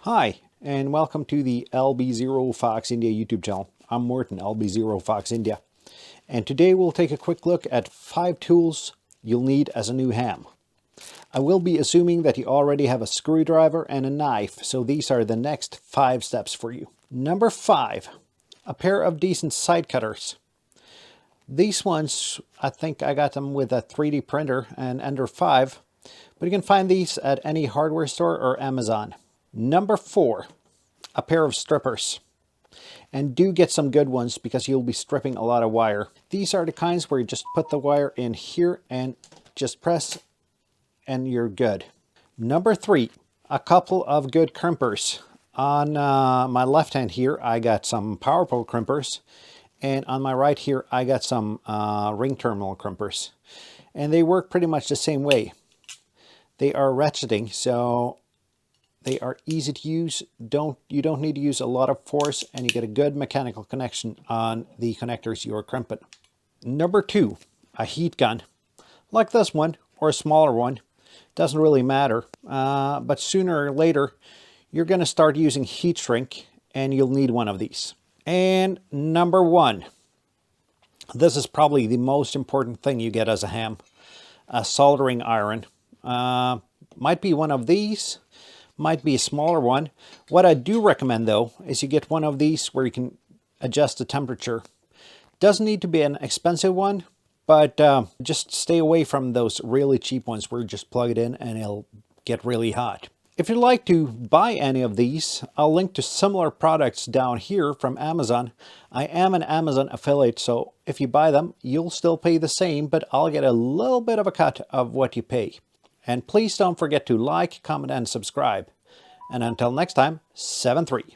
Hi, and welcome to the LB0 Fox India YouTube channel. I'm Morton, LB0 Fox India. And today we'll take a quick look at 5 tools you'll need as a new ham. I will be assuming that you already have a screwdriver and a knife, so these are the next 5 steps for you. Number 5, a pair of decent side cutters. These ones, I think I got them with a 3D printer and under 5, but you can find these at any hardware store or Amazon. Number 4, a pair of strippers. And do get some good ones because you'll be stripping a lot of wire. These are the kinds where you just put the wire in here and just press and you're good. Number 3, a couple of good crimpers. On my left hand here I got some power pole crimpers, and on my right here I got some ring terminal crimpers. And they work pretty much the same way. They are ratcheting, so they are easy to use. You don't need to use a lot of force, and you get a good mechanical connection on the connectors you are crimping. Number 2, a heat gun. Like this one, or a smaller one. Doesn't really matter, but sooner or later you're going to start using heat shrink, and you'll need one of these. And number 1, this is probably the most important thing you get as a ham. A soldering iron. Might be one of these. Might be a smaller one. What I do recommend though is you get one of these where you can adjust the temperature. Doesn't need to be an expensive one, but just stay away from those really cheap ones where you just plug it in and it'll get really hot. If you'd like to buy any of these, I'll link to similar products down here from Amazon. I am an Amazon affiliate, so if you buy them, you'll still pay the same, but I'll get a little bit of a cut of what you pay. And please don't forget to like, comment, and subscribe. And until next time, 7-3.